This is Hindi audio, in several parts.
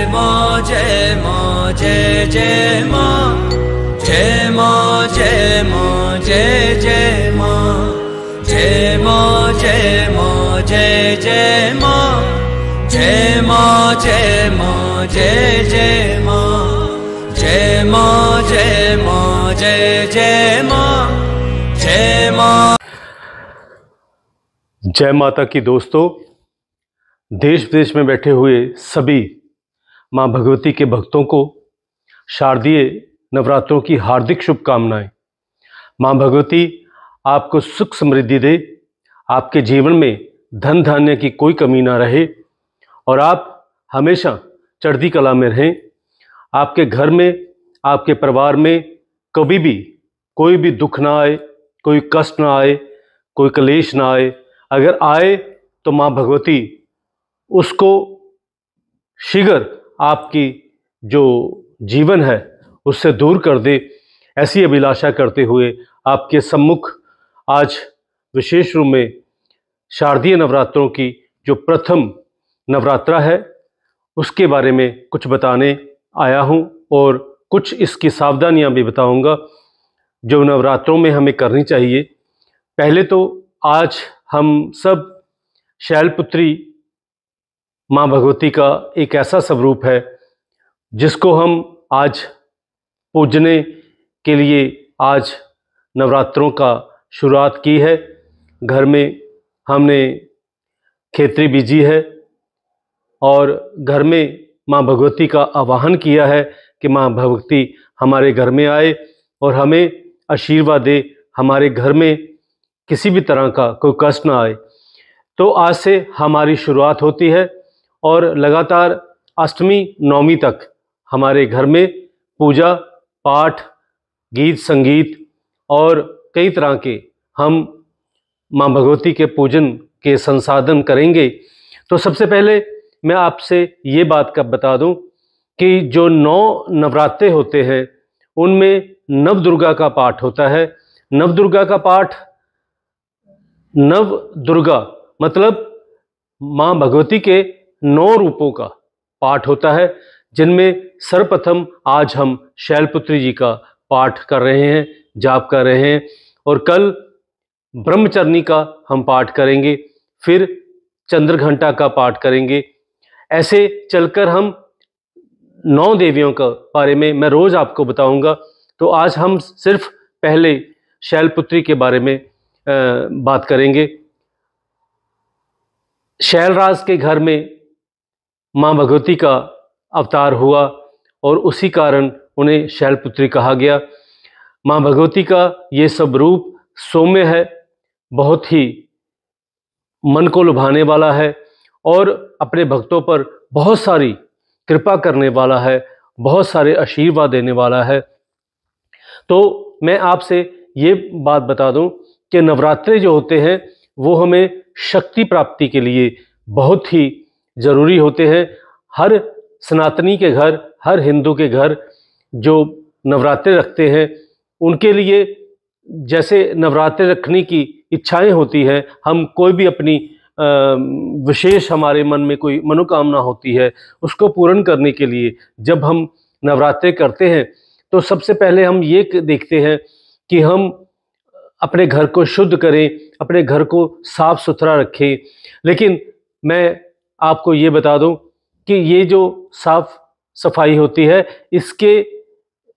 जय मां जय मां जय जय मां जय मां जय मां जय जय मां जय मां जय मां जय जय मां जय मां जय मां जय जय मां जय मां जय मां जय जय मां जय मां। जय माता की दोस्तों, देश विदेश में बैठे हुए सभी मां भगवती के भक्तों को शारदीय नवरात्रों की हार्दिक शुभकामनाएं। मां भगवती आपको सुख समृद्धि दे, आपके जीवन में धन धान्य की कोई कमी ना रहे और आप हमेशा चढ़ती कला में रहें। आपके घर में, आपके परिवार में कभी भी कोई भी दुख ना आए, कोई कष्ट ना आए, कोई क्लेश ना आए। अगर आए तो मां भगवती उसको शीघ्र आपकी जो जीवन है उससे दूर कर दे, ऐसी अभिलाषा करते हुए आपके सम्मुख आज विशेष रूप में शारदीय नवरात्रों की जो प्रथम नवरात्रा है उसके बारे में कुछ बताने आया हूं और कुछ इसकी सावधानियां भी बताऊंगा जो नवरात्रों में हमें करनी चाहिए। पहले तो आज हम सब शैलपुत्री मां भगवती का एक ऐसा स्वरूप है जिसको हम आज पूजने के लिए आज नवरात्रों का शुरुआत की है। घर में हमने खेतरी बीजी है और घर में मां भगवती का आवाहन किया है कि मां भगवती हमारे घर में आए और हमें आशीर्वाद दे, हमारे घर में किसी भी तरह का कोई कष्ट ना आए। तो आज से हमारी शुरुआत होती है और लगातार अष्टमी नवमी तक हमारे घर में पूजा पाठ, गीत संगीत और कई तरह के हम मां भगवती के पूजन के संसाधन करेंगे। तो सबसे पहले मैं आपसे ये बात का बता दूं कि जो 9 नवरात्रे होते हैं उनमें नव दुर्गा का पाठ होता है। नव दुर्गा का पाठ, नव दुर्गा मतलब मां भगवती के 9 रूपों का पाठ होता है, जिनमें सर्वप्रथम आज हम शैलपुत्री जी का पाठ कर रहे हैं, जाप कर रहे हैं और कल ब्रह्मचरणी का हम पाठ करेंगे, फिर चंद्र घंटा का पाठ करेंगे। ऐसे चलकर हम 9 देवियों के बारे में मैं रोज आपको बताऊंगा। तो आज हम सिर्फ पहले शैलपुत्री के बारे में बात करेंगे। शैलराज के घर में मां भगवती का अवतार हुआ और उसी कारण उन्हें शैलपुत्री कहा गया। मां भगवती का ये सब रूप सौम्य है, बहुत ही मन को लुभाने वाला है और अपने भक्तों पर बहुत सारी कृपा करने वाला है, बहुत सारे आशीर्वाद देने वाला है। तो मैं आपसे ये बात बता दूं कि नवरात्रे जो होते हैं वो हमें शक्ति प्राप्ति के लिए बहुत ही ज़रूरी होते हैं। हर सनातनी के घर, हर हिंदू के घर जो नवरात्रे रखते हैं उनके लिए जैसे नवरात्रे रखने की इच्छाएं होती हैं, हम कोई भी अपनी विशेष हमारे मन में कोई मनोकामना होती है उसको पूर्ण करने के लिए जब हम नवरात्रे करते हैं तो सबसे पहले हम ये देखते हैं कि हम अपने घर को शुद्ध करें, अपने घर को साफ सुथरा रखें। लेकिन मैं आपको ये बता दूं कि ये जो साफ सफाई होती है, इसके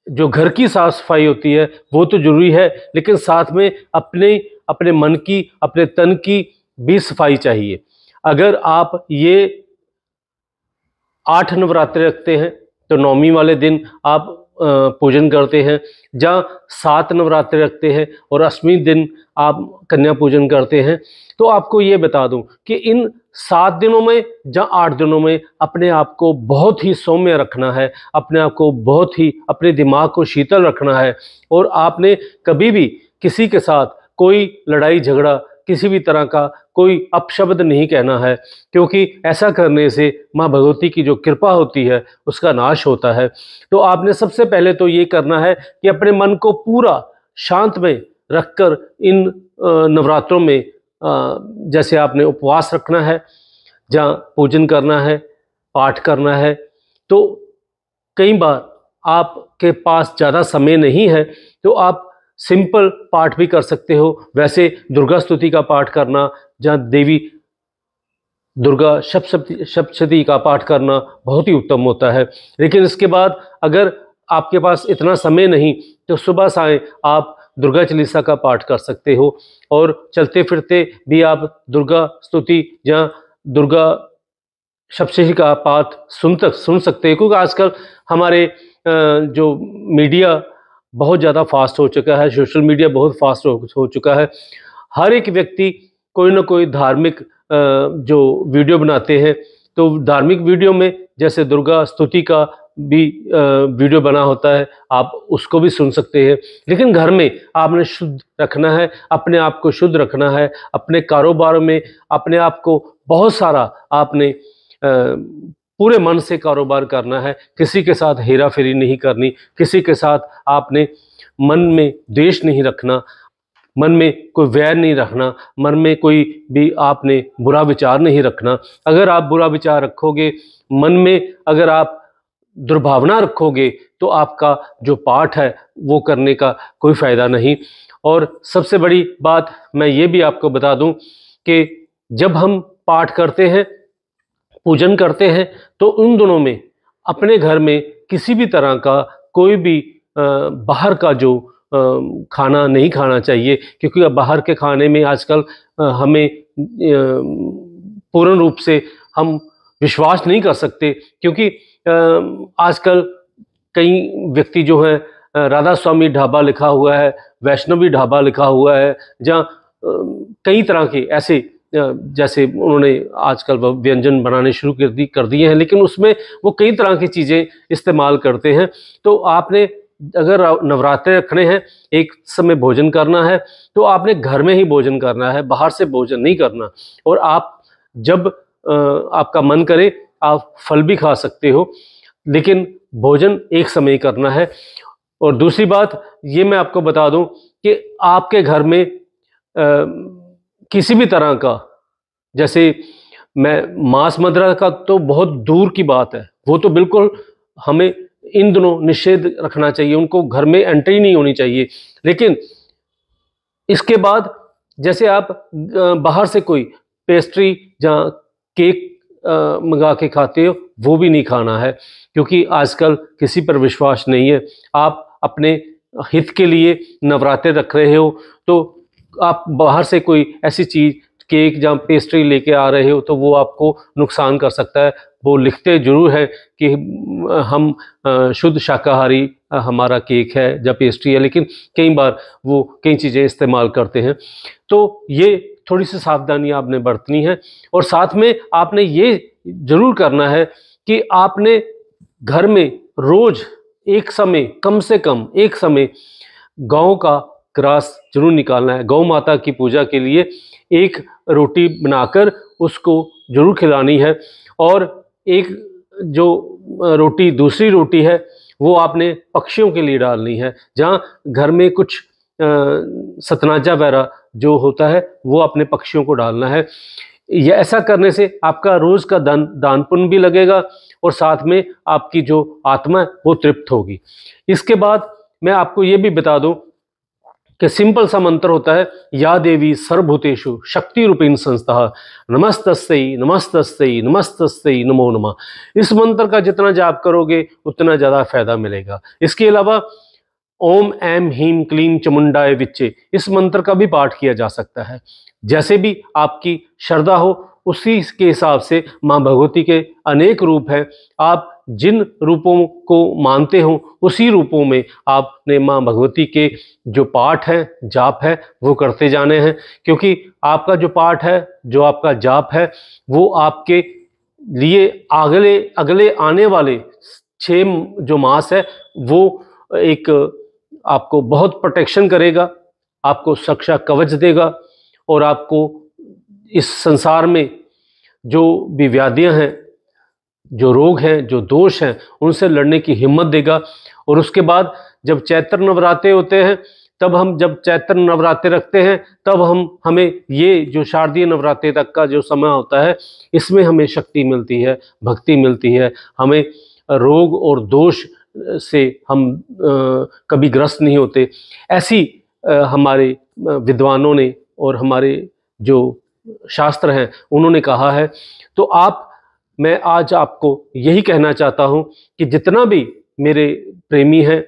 जो घर की साफ सफाई होती है वो तो जरूरी है, लेकिन साथ में अपने मन की, अपने तन की भी सफाई चाहिए। अगर आप ये 8 नवरात्रे रखते हैं तो 9वीं वाले दिन आप पूजन करते हैं, जहाँ 7 नवरात्रे रखते हैं और 8वें दिन आप कन्या पूजन करते हैं, तो आपको ये बता दूं कि इन 7 दिनों में या 8 दिनों में अपने आप को बहुत ही सौम्य रखना है, अपने आप को बहुत ही, अपने दिमाग को शीतल रखना है और आपने कभी भी किसी के साथ कोई लड़ाई झगड़ा, किसी भी तरह का कोई अपशब्द नहीं कहना है, क्योंकि ऐसा करने से मां भगवती की जो कृपा होती है उसका नाश होता है। तो आपने सबसे पहले तो ये करना है कि अपने मन को पूरा शांत में रखकर इन नवरात्रों में जैसे आपने उपवास रखना है, जहाँ पूजन करना है, पाठ करना है, तो कई बार आपके पास ज़्यादा समय नहीं है तो आप सिंपल पाठ भी कर सकते हो। वैसे दुर्गा स्तुति का पाठ करना, जहाँ देवी दुर्गा सप्तशती का पाठ करना बहुत ही उत्तम होता है। लेकिन इसके बाद अगर आपके पास इतना समय नहीं तो सुबह सायं आप दुर्गा चालीसा का पाठ कर सकते हो, और चलते फिरते भी आप दुर्गा स्तुति या दुर्गा सप्तशती का पाठ सुन सकते हैं। क्योंकि आजकल हमारे जो मीडिया बहुत ज़्यादा फास्ट हो चुका है, सोशल मीडिया बहुत फास्ट हो चुका है। हर एक व्यक्ति कोई ना कोई धार्मिक जो वीडियो बनाते हैं, तो धार्मिक वीडियो में जैसे दुर्गा स्तुति का भी वीडियो बना होता है, आप उसको भी सुन सकते हैं। लेकिन घर में आपने शुद्ध रखना है, अपने आप को शुद्ध रखना है, अपने कारोबार में अपने आप को बहुत सारा आपने पूरे मन से कारोबार करना है। किसी के साथ हेरा फेरी नहीं करनी, किसी के साथ आपने मन में द्वेष नहीं रखना, मन में कोई वैर नहीं रखना, मन में कोई भी आपने बुरा विचार नहीं रखना। अगर आप बुरा विचार रखोगे, मन में अगर आप दुर्भावना रखोगे, तो आपका जो पाठ है वो करने का कोई फ़ायदा नहीं। और सबसे बड़ी बात मैं ये भी आपको बता दूं कि जब हम पाठ करते हैं, पूजन करते हैं, तो उन दिनों में अपने घर में किसी भी तरह का कोई भी बाहर का जो खाना नहीं खाना चाहिए। क्योंकि अब बाहर के खाने में आजकल हमें पूर्ण रूप से हम विश्वास नहीं कर सकते। क्योंकि आजकल कई व्यक्ति जो हैं, राधा स्वामी ढाबा लिखा हुआ है, वैष्णवी ढाबा लिखा हुआ है, जहाँ कई तरह के ऐसे जैसे उन्होंने आजकल व्यंजन बनाने शुरू कर दिए हैं, लेकिन उसमें वो कई तरह की चीज़ें इस्तेमाल करते हैं। तो आपने अगर नवरात्रे रखने हैं, एक समय भोजन करना है, तो आपने घर में ही भोजन करना है, बाहर से भोजन नहीं करना। और आप जब आपका मन करे आप फल भी खा सकते हो, लेकिन भोजन एक समय ही करना है। और दूसरी बात ये मैं आपको बता दूं कि आपके घर में किसी भी तरह का, जैसे मैं मांस मदिरा का तो बहुत दूर की बात है, वो तो बिल्कुल हमें इन दिनों निषेध रखना चाहिए, उनको घर में एंट्री नहीं होनी चाहिए। लेकिन इसके बाद जैसे आप बाहर से कोई पेस्ट्री या केक मंगा के खाते हो, वो भी नहीं खाना है, क्योंकि आजकल किसी पर विश्वास नहीं है। आप अपने हित के लिए नवरात्रे रख रहे हो, तो आप बाहर से कोई ऐसी चीज़ केक या पेस्ट्री लेके आ रहे हो, तो वो आपको नुकसान कर सकता है। वो लिखते जरूर है कि हम शुद्ध शाकाहारी हमारा केक है या पेस्ट्री है, लेकिन कई बार वो कई चीज़ें इस्तेमाल करते हैं। तो ये थोड़ी सी सावधानी आपने बरतनी है। और साथ में आपने ये जरूर करना है कि आपने घर में रोज एक समय, कम से कम एक समय गौ का ग्रास जरूर निकालना है। गौ माता की पूजा के लिए एक रोटी बनाकर उसको जरूर खिलानी है। और एक जो रोटी, दूसरी रोटी है, वो आपने पक्षियों के लिए डालनी है। जहाँ घर में कुछ सतनाजा वगैरह जो होता है, वो अपने पक्षियों को डालना है। ये ऐसा करने से आपका रोज का दान पुण्य भी लगेगा, और साथ में आपकी जो आत्मा है वो तृप्त होगी। इसके बाद मैं आपको ये भी बता दूं कि सिंपल सा मंत्र होता है, या देवी सर्वभूतेषु शक्ति रूपेण संस्था नमस्तस्यै नमस्तस्यै नमस्तस्यै नमो नमः। इस मंत्र का जितना जाप करोगे उतना ज़्यादा फायदा मिलेगा। इसके अलावा ओम ऐम ह्रीं क्लीं चामुंडाय विच्चे, इस मंत्र का भी पाठ किया जा सकता है। जैसे भी आपकी श्रद्धा हो उसी के हिसाब से माँ भगवती के अनेक रूप हैं। आप जिन रूपों को मानते हो उसी रूपों में आपने माँ भगवती के जो पाठ है, जाप है, वो करते जाने हैं। क्योंकि आपका जो पाठ है, जो आपका जाप है, वो आपके लिए अगले आने वाले 6 जो मास है, वो एक आपको बहुत प्रोटेक्शन करेगा, आपको सुरक्षा कवच देगा, और आपको इस संसार में जो भी व्याधियां हैं, जो रोग हैं, जो दोष हैं, उनसे लड़ने की हिम्मत देगा। और उसके बाद जब चैत्र नवरात्रे होते हैं, तब हम जब चैत्र नवरात्रे रखते हैं, तब हमें ये जो शारदीय नवरात्रे तक का जो समय होता है, इसमें हमें शक्ति मिलती है, भक्ति मिलती है, हमें रोग और दोष से हम कभी ग्रस्त नहीं होते, ऐसी हमारे विद्वानों ने और हमारे जो शास्त्र हैं उन्होंने कहा है। तो मैं आज आपको यही कहना चाहता हूँ कि जितना भी मेरे प्रेमी हैं,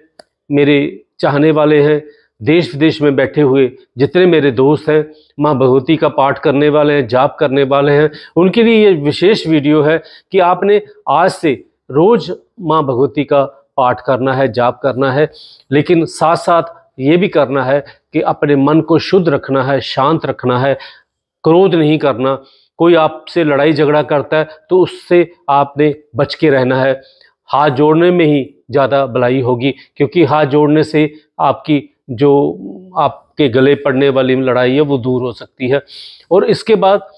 मेरे चाहने वाले हैं, देश विदेश में बैठे हुए जितने मेरे दोस्त हैं, माँ भगवती का पाठ करने वाले हैं, जाप करने वाले हैं, उनके लिए ये विशेष वीडियो है कि आपने आज से रोज माँ भगवती का पाठ करना है, जाप करना है, लेकिन साथ साथ ये भी करना है कि अपने मन को शुद्ध रखना है, शांत रखना है, क्रोध नहीं करना। कोई आपसे लड़ाई झगड़ा करता है तो उससे आपने बच के रहना है। हाथ जोड़ने में ही ज़्यादा भलाई होगी, क्योंकि हाथ जोड़ने से आपकी जो आपके गले पड़ने वाली लड़ाई है वो दूर हो सकती है। और इसके बाद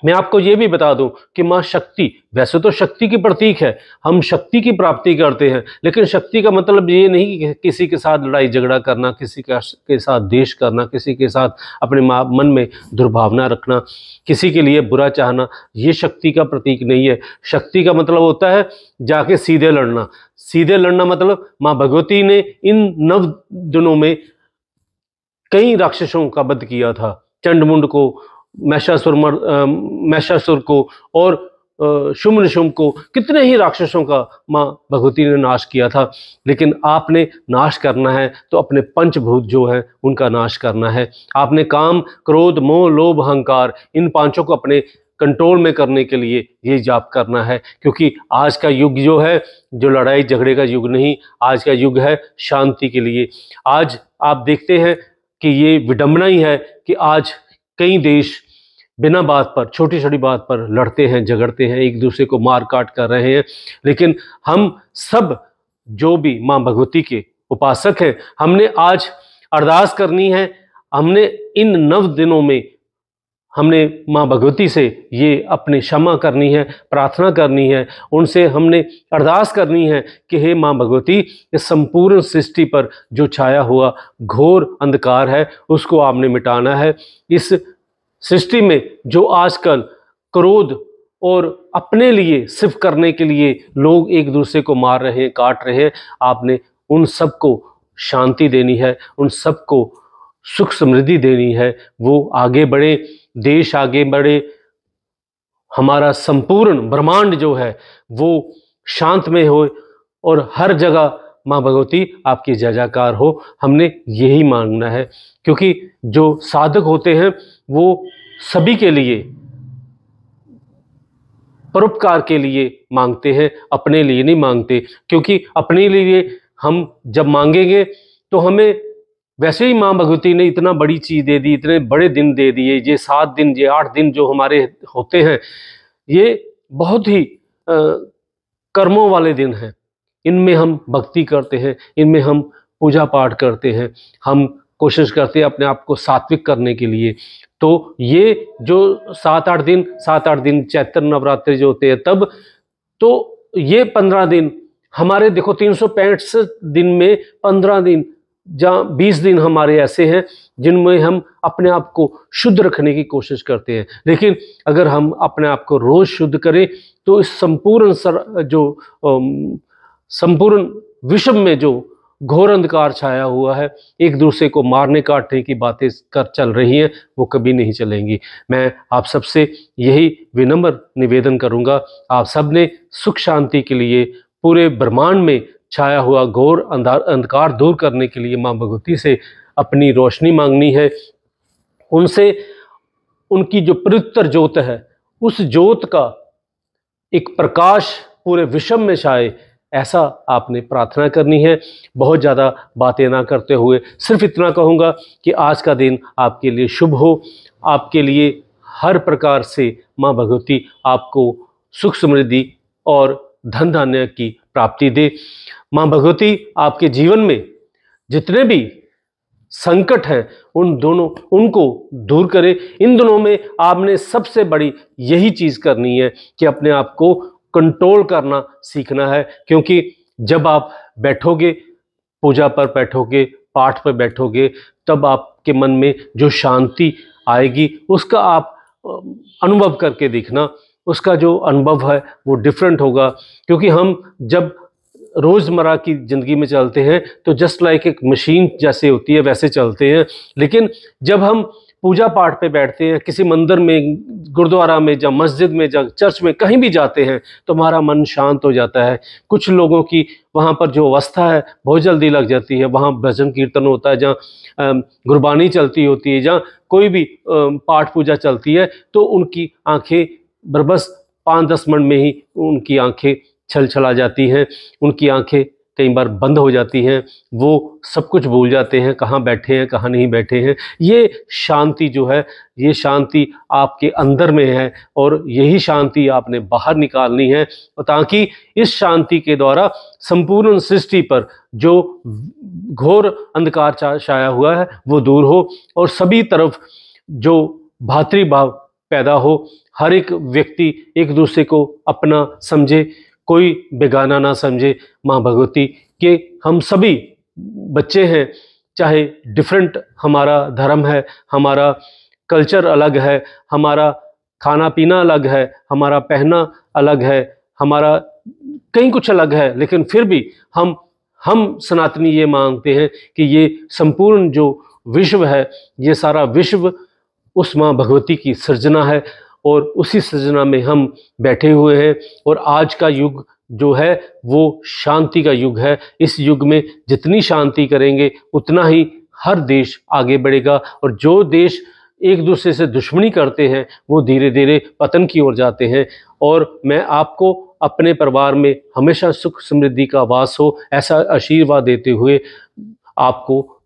मैं आपको ये भी बता दूं कि माँ शक्ति वैसे तो शक्ति की प्रतीक है, हम शक्ति की प्राप्ति करते हैं, लेकिन शक्ति का मतलब ये नहीं कि किसी के साथ लड़ाई झगड़ा करना, किसी के साथ द्वेष करना, किसी के साथ अपने मन में दुर्भावना रखना, किसी के लिए बुरा चाहना, ये शक्ति का प्रतीक नहीं है। शक्ति का मतलब होता है जाके सीधे लड़ना। सीधे लड़ना मतलब माँ भगवती ने इन 9 दिनों में कई राक्षसों का वध किया था, चंडमुंड को, महिषासुर को और शुम्भ निशुम्भ को, कितने ही राक्षसों का माँ भगवती ने नाश किया था। लेकिन आपने नाश करना है तो अपने पंचभूत जो है उनका नाश करना है। आपने काम, क्रोध, मोह, लोभ, अहंकार, इन पांचों को अपने कंट्रोल में करने के लिए ये जाप करना है, क्योंकि आज का युग जो है जो लड़ाई झगड़े का युग नहीं, आज का युग है शांति के लिए। आज आप देखते हैं कि ये विडंबना ही है कि आज कई देश बिना बात पर, छोटी छोटी बात पर लड़ते हैं, झगड़ते हैं, एक दूसरे को मार काट कर रहे हैं। लेकिन हम सब जो भी माँ भगवती के उपासक हैं, हमने आज अरदास करनी है। हमने इन 9 दिनों में हमने माँ भगवती से ये अपनी क्षमा करनी है, प्रार्थना करनी है, उनसे हमने अरदास करनी है कि हे माँ भगवती, इस संपूर्ण सृष्टि पर जो छाया हुआ घोर अंधकार है उसको आपने मिटाना है। इस सृष्टि में जो आजकल क्रोध और अपने लिए सिर्फ करने के लिए लोग एक दूसरे को मार रहे हैं, काट रहे हैं, आपने उन सबको शांति देनी है, उन सबको सुख समृद्धि देनी है। वो आगे बढ़े, देश आगे बढ़े, हमारा संपूर्ण ब्रह्मांड जो है वो शांतमय हो और हर जगह माँ भगवती आपकी जय जयकार हो। हमने यही मांगना है, क्योंकि जो साधक होते हैं वो सभी के लिए, परोपकार के लिए मांगते हैं, अपने लिए नहीं मांगते। क्योंकि अपने लिए हम जब मांगेंगे तो हमें वैसे ही माँ भगवती ने इतना बड़ी चीज़ दे दी, इतने बड़े दिन दे दिए, ये 7 दिन, ये 8 दिन जो हमारे होते हैं, ये बहुत ही कर्मों वाले दिन हैं। इनमें हम भक्ति करते हैं, इनमें हम पूजा पाठ करते हैं, हम कोशिश करते हैं अपने आप को सात्विक करने के लिए। तो ये जो 7-8 दिन चैत्र नवरात्रि जो होते हैं तब, तो ये 15 दिन हमारे, देखो 365 दिन में 15 दिन, जहाँ 20 दिन हमारे ऐसे हैं जिनमें हम अपने आप को शुद्ध रखने की कोशिश करते हैं। लेकिन अगर हम अपने आप को रोज शुद्ध करें तो इस संपूर्ण विश्व में जो घोर अंधकार छाया हुआ है, एक दूसरे को मारने काटने की बातें कर चल रही हैं, वो कभी नहीं चलेंगी। मैं आप सबसे यही विनम्र निवेदन करूंगा, आप सब ने सुख शांति के लिए, पूरे ब्रह्मांड में छाया हुआ घोर अंधकार दूर करने के लिए माँ भगवती से अपनी रोशनी मांगनी है। उनसे उनकी जो पवित्र ज्योत है, उस ज्योत का एक प्रकाश पूरे विश्व में छाए, ऐसा आपने प्रार्थना करनी है। बहुत ज़्यादा बातें ना करते हुए सिर्फ इतना कहूँगा कि आज का दिन आपके लिए शुभ हो, आपके लिए हर प्रकार से माँ भगवती आपको सुख समृद्धि और धन धान्य की प्राप्ति दे। माँ भगवती आपके जीवन में जितने भी संकट हैं उनको दूर करे। इन दिनों में आपने सबसे बड़ी यही चीज़ करनी है कि अपने आप को कंट्रोल करना सीखना है, क्योंकि जब आप बैठोगे, पूजा पर बैठोगे, पाठ पर बैठोगे, तब आपके मन में जो शांति आएगी उसका आप अनुभव करके देखना उसका जो अनुभव है वो डिफरेंट होगा, क्योंकि हम जब रोज़मर्रा की ज़िंदगी में चलते हैं तो जस्ट लाइक एक मशीन जैसे होती है वैसे चलते हैं, लेकिन जब हम पूजा पाठ पे बैठते हैं, किसी मंदिर में, गुरुद्वारा में, या मस्जिद में, या चर्च में, कहीं भी जाते हैं तो हमारा मन शांत हो जाता है। कुछ लोगों की वहाँ पर जो अवस्था है बहुत जल्दी लग जाती है। वहाँ भजन कीर्तन होता है, जहाँ गुरबानी चलती होती है, जहाँ कोई भी पाठ पूजा चलती है, तो उनकी आंखें बस 5-10 मिनट में ही उनकी आंखें छल छला जाती हैं, उनकी आंखें कई बार बंद हो जाती हैं, वो सब कुछ भूल जाते हैं, कहाँ बैठे हैं कहाँ नहीं बैठे हैं। ये शांति जो है, ये शांति आपके अंदर में है और यही शांति आपने बाहर निकालनी है, ताकि इस शांति के द्वारा संपूर्ण सृष्टि पर जो घोर अंधकार छाया हुआ है वो दूर हो और सभी तरफ जो भातृभाव पैदा हो, हर एक व्यक्ति एक दूसरे को अपना समझे, कोई बेगाना ना समझे। माँ भगवती के हम सभी बच्चे हैं, चाहे डिफरेंट हमारा धर्म है, हमारा कल्चर अलग है, हमारा खाना पीना अलग है, हमारा पहना अलग है, हमारा कहीं कुछ अलग है, लेकिन फिर भी हम सनातनी ये मानते हैं कि ये संपूर्ण जो विश्व है, ये सारा विश्व उस माँ भगवती की सृजना है और उसी सृजना में हम बैठे हुए हैं। और आज का युग जो है वो शांति का युग है। इस युग में जितनी शांति करेंगे उतना ही हर देश आगे बढ़ेगा, और जो देश एक दूसरे से दुश्मनी करते हैं वो धीरे धीरे पतन की ओर जाते हैं। और मैं आपको अपने परिवार में हमेशा सुख समृद्धि का वास हो, ऐसा आशीर्वाद देते हुए आपको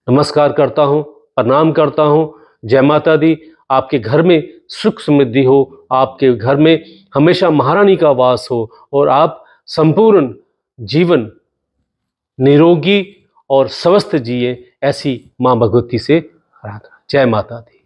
नमस्कार करता हूँ, प्रणाम करता हूँ। जय माता दी। आपके घर में सुख समृद्धि हो, आपके घर में हमेशा महारानी का वास हो और आप संपूर्ण जीवन निरोगी और स्वस्थ जिए, ऐसी माँ भगवती से प्रार्थना। जय माता दी।